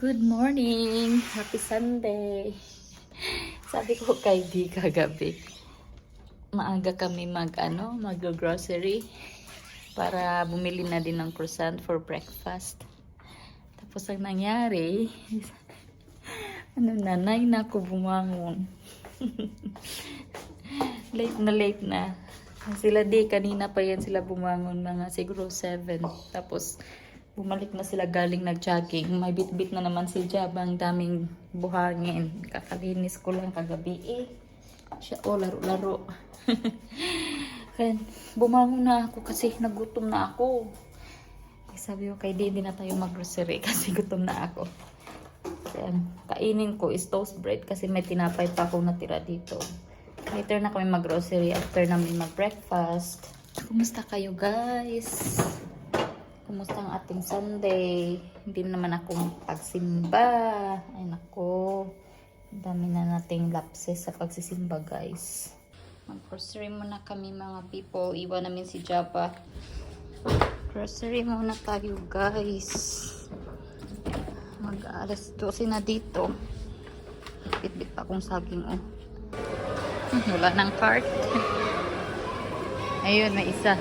Good morning! Happy Sunday! Sabi ko kay Di kagabi, maaga kami mag-grocery para bumili na din ng croissant for breakfast. Tapos ang nangyari, nanay na ako bumangon. late na. Sila Di, kanina pa yan sila bumangon, mga siguro 7. Tapos bumalik na sila galing nag-jogging. May bit-bit na naman si Jabang, daming buhangin. Kakalinis ko lang kagabi siya, laro-laro. Kaya bumangon na ako kasi nagutom na ako. Sabi ko kay Di na tayo mag-grocery kasi gutom na ako. Kaya kainin ko is toast bread kasi may tinapay pa ako natira dito. Later na kami mag-grocery after namin mag-breakfast. Kumusta kayo guys? Kumusta ang ating Sunday? Hindi naman ako pagsimba. Ay nako. Dami na nating lapses sa pagsisimba guys. Mag-grocery muna kami mga people. Iwan namin si Japa. Grocery muna tayo guys. Mag-alas 12 na dito. Bit-bit pa akong saging Wala ng cart. Ayun, may isa.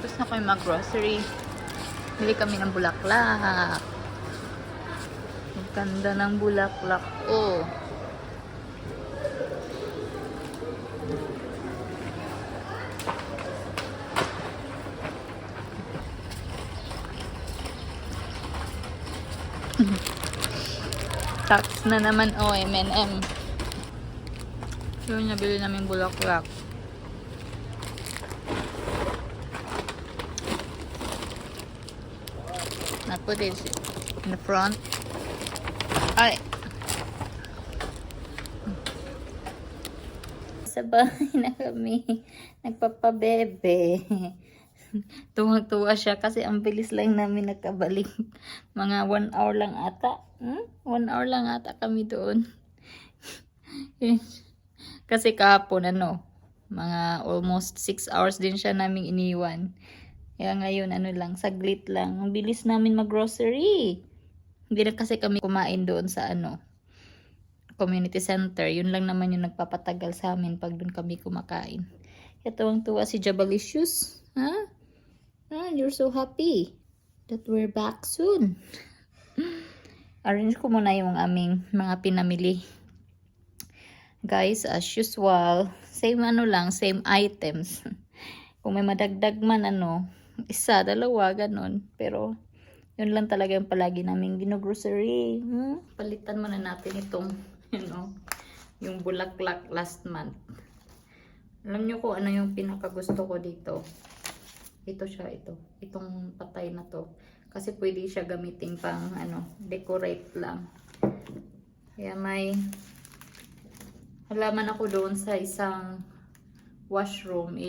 Tapos na kami mag-grocery. Bili kami ng bulaklak. Ang ganda ng bulaklak. Tax na naman M&M. Yun, nabili namin bulaklak. I put it in the front. Ay! Sa bahay na kami. Nagpapabebe. Tuwang-tuwa siya kasi ang bilis lang namin nakabalik. Mga 1 hour lang ata. 1 hour lang ata kami doon. Kasi kahapon mga almost 6 hours din siya naming iniwan. Kaya ngayon lang, saglit lang. Ang bilis namin mag-grocery. Hindi na kasi kami kumain doon sa community center. Yun lang naman yung nagpapatagal sa amin pag doon kami kumakain. Kaya tuwang-tuwa si Jabalicious. You're so happy that we're back soon. Arrange ko muna yung aming mga pinamili. Guys, as usual, same same items. Kung may madagdag man isa, dalawa, ganun. Pero, yun lang talaga yung palagi namin gino-grocery. Palitan muna natin itong, yung bulaklak last month. Alam nyo kung ano yung pinakagusto ko dito. Ito siya, itong patay na to. Kasi pwede siya gamitin pang, decorate lang. Kaya may halaman ako doon sa isang washroom,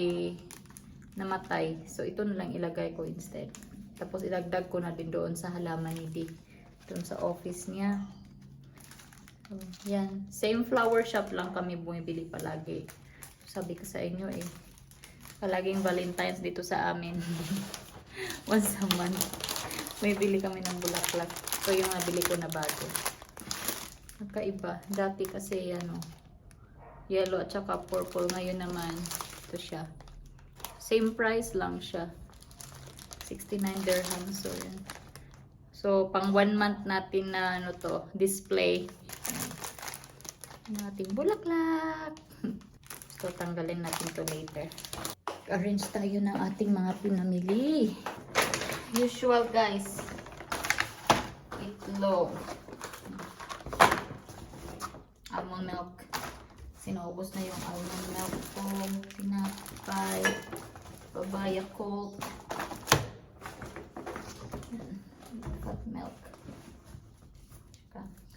namatay. So, ito na lang ilagay ko instead. Tapos, ilagdag ko na din doon sa halaman ni Di. Doon sa office niya. So, yan. Same flower shop lang kami bumibili palagi. Sabi ko sa inyo palaging Valentine's dito sa amin. Once a month. Bumibili kami ng bulaklak. So, yung nabili ko na bago. Nakaiba. Dati kasi, yellow at saka purple. Ngayon naman, ito siya. Same price lang siya. 69 dirhams. So, yan. So, pang 1 month natin na display. Ating bulaklak. So, tanggalin natin to later. Arrange tayo ng ating mga pinamili. Usual guys. Itlog. Almond milk. Sinubos na yung almond milk ko. Tinapay. Babaya cold. Coconut milk.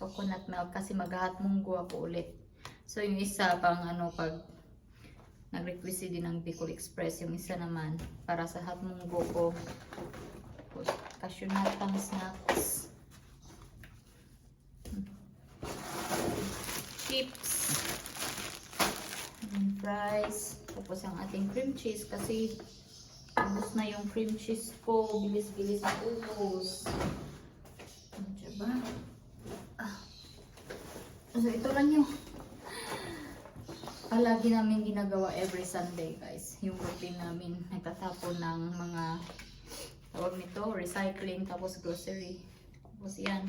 Coconut milk kasi maghahat munggo ako ulit. So yung isa pang pag nag-request din ng Bicol Express, yung isa naman para sa hot munggo ko. Cashew nut pang snacks. chips. And fries. Tapos ang ating cream cheese kasi ubos na yung cream cheese ko. Bilis-bilis na ubos. Ano siya ba? So ito lang yung palagi namin ginagawa every Sunday, guys. Yung routine namin. Nagtatapon ng mga tawag nito, recycling, tapos grocery. Tapos yan.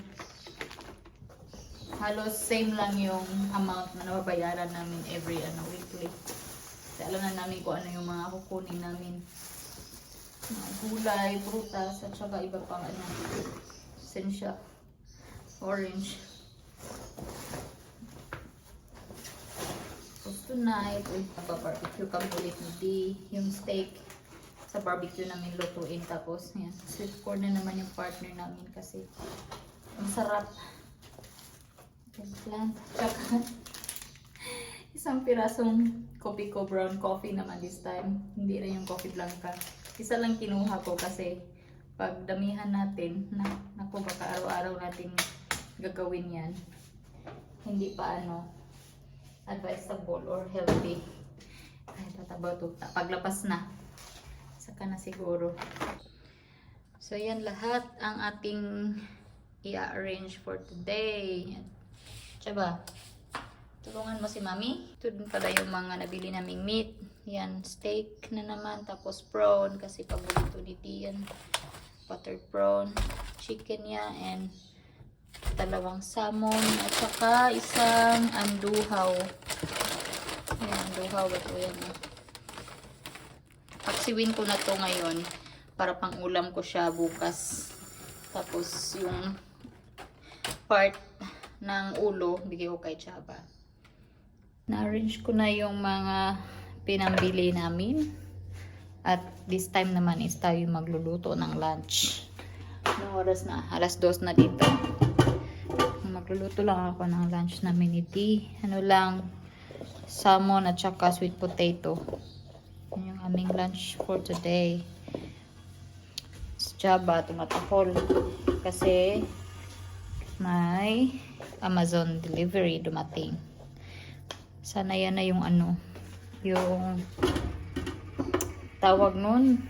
Halos same lang yung amount na nababayaran namin every weekly. Kasi alam na namin kung ano yung mga kukunin namin. Mga gulay, prutas, at saka iba pang esensya. Orange. So tonight, barbecue kami ulit ni D. Yung steak sa barbecue namin lutuin. Tapos yan, sweet corn na naman yung partner namin kasi ang sarap. Plant. Tsaka isang pirasong kopi ko, brown coffee naman this time. Hindi na yung coffee blanca. Isa lang kinuha ko kasi pag damihan natin, naku baka araw-araw natin gagawin yan. Hindi pa advisable or healthy. Ay, tatabaw to. Paglapas na. Saka na siguro. So, yan lahat ang ating i-arrange for today. Tsaba, tulungan mo si Mami. Ito din pala yung mga nabili naming meat. Yan, steak na naman. Tapos prawn, kasi paborito ni Dian. Butter prawn, chicken niya, and dalawang salmon, at saka isang anduhaw. Ayan, anduhaw. Ito yan. Paksiwin ko na to ngayon para pang ulam ko siya bukas. Tapos yung part ng ulo, bigay ko kay Chaba. Na-arrange ko na yung mga pinambili namin. At this time naman is tayo magluluto ng lunch. Anong oras na? 2:00 na dito. Magluluto lang ako ng lunch namin ni D. Ano lang, salmon at saka sweet potato. Yun yung aming lunch for today. Si Chaba, tumatahol. Kasi may Amazon delivery dumating. Sana yan na yung yung tawag nun,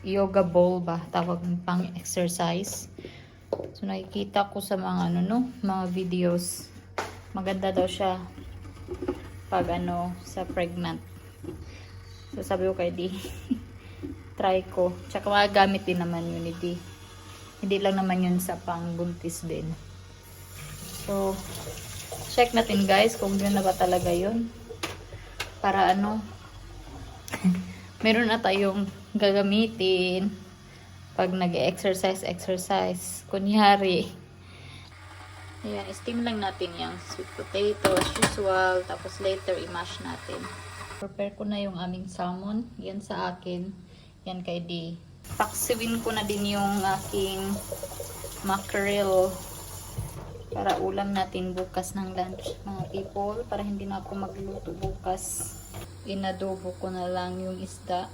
yoga ball ba? Tawag pang exercise. So nakikita ko sa mga mga videos. Maganda daw siya pag sa pregnant. So sabi ko kay D, try ko. Tsaka magagamit din naman yun ni D. Hindi lang naman yun sa pangbuntis din. So check natin guys kung yun na ba talaga yun. Para meron na tayong gagamitin pag nag-exercise. Kunyari, ayan, steam lang natin yung sweet potato as usual. Tapos later, i-mash natin. Prepare ko na yung aming salmon. Yan sa akin. Yan kay D. Paksiwin ko na din yung aking mackerel para ulam natin bukas ng lunch, mga people. Para hindi na ako magluto bukas. Inadobo ko na lang yung isda.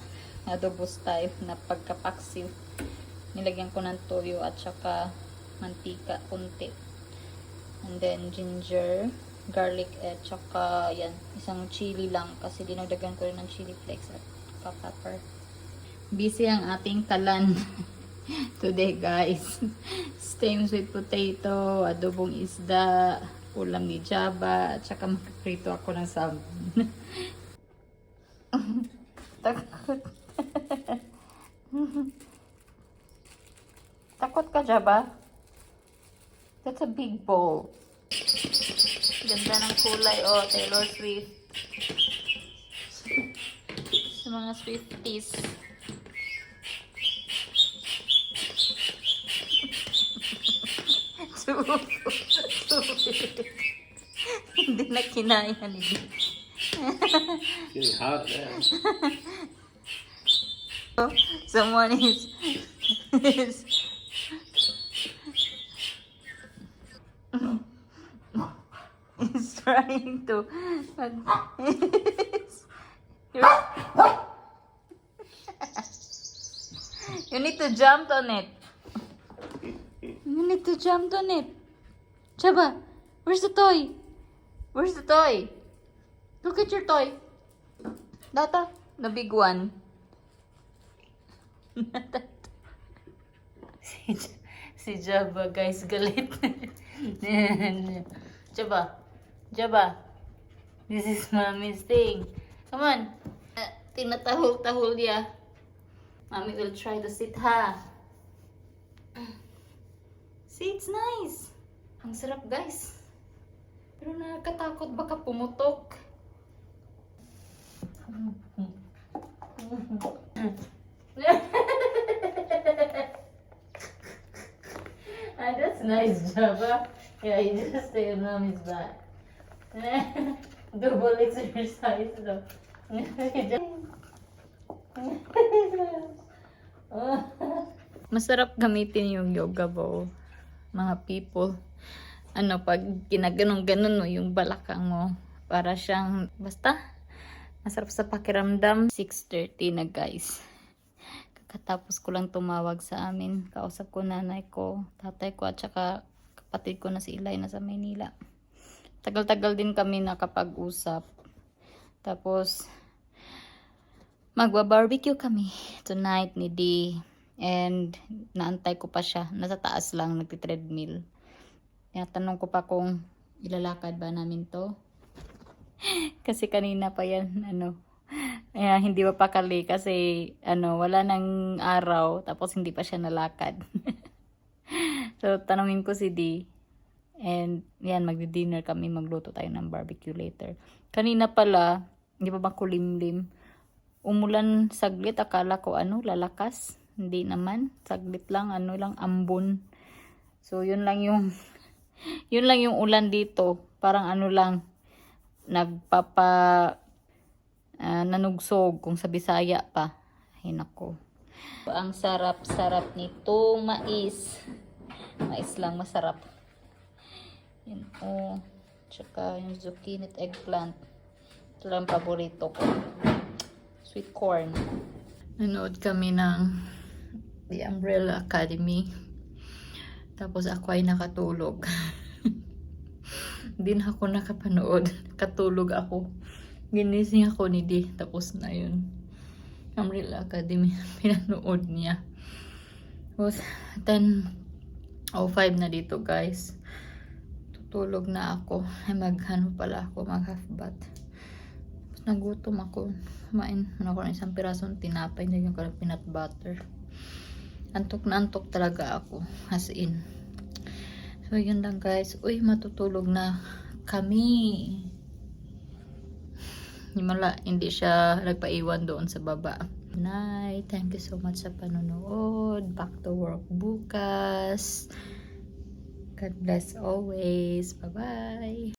Adobo style na pagkapaksiw. Nilagyan ko ng toyo at saka mantika kunti. And then ginger, garlic at saka yan, isang chili lang kasi dinagdagan ko rin ng chili flakes at pepper. Busy ang ating kalan today guys. Steamed sweet potato, adobong isda, ulam ni Jaba, at saka magprito ako ng salmon. Takot. Takot ka, Jaba? That's a big bowl. Ganda ng kulay, Taylor Swift. Sa mga Swifties. Hindi na kinaya ni D. Getting hot now. Someone is trying to you need to jump on it. You need to jump on it. Chaba, where's the toy? Where's the toy? Look at your toy. Data, the big one. si Jabba guys, galit. Jabba. This is mommy's thing. Come on. Tinatahol-tahol niya. Mommy will try to sit ha. See, it's nice. Ang sarap guys. Pero nakakatakot baka pumutok. That's nice, Jabba. Yeah, you just stay on mommy's back. Double exercise though. Masarap gamitin yung yoga bow, mga people. Pag ginaganon-ganon mo yung balakang mo, para siyang, basta, masarap sa pakiramdam. 6:30 na guys. Kakatapos ko lang tumawag sa amin. Kausap ko nanay ko, tatay ko, at saka kapatid ko na si Ilay na sa Maynila. Tagal-tagal din kami nakapag-usap. Tapos, magwa-barbecue kami tonight ni Dee. And, naantay ko pa siya. Nasa taas lang, nagti-treadmill. Tanong ko pa kung ilalakad ba namin to. Kasi kanina pa yan, hindi pa pakali kasi, wala nang araw. Tapos, hindi pa siya nalakad. So, tanongin ko si Dee. And, yan, magdi-dinner kami. Magluto tayo ng barbecue later. Kanina pala, hindi pa ba kulimlim? Umulan saglit. Akala ko, lalakas. Hindi naman. Saglit lang, lang, ambon. So, yun lang yung ulan dito. Parang lang, nanugsog kung sa Bisaya pa. Ay, nako. Ang sarap-sarap nitong mais. Mais lang masarap. Yan, tsaka yung zucchini at eggplant. Ito lang paborito ko. Sweet corn. Nanood kami ng The Umbrella Academy. Tapos ako ay nakatulog. Hindi na ako nakapanood. Katulog ako. Ginising ako ni Dee. Tapos na yun. Umbrella Academy. Pinanood niya. Tapos 10:05 na dito guys. Tutulog na ako. Ay pala ako. Mag-half bath. Tapos nagutom ako. Kumain ako ng isang pirasong tinapay. Nagyan ko ng peanut butter. Antok na antok talaga ako. As in. So, yun lang guys. Uy, matutulog na kami. Hindi siya nagpaiwan doon sa baba. Night. Thank you so much sa panonood. Back to work bukas. God bless always. Bye-bye.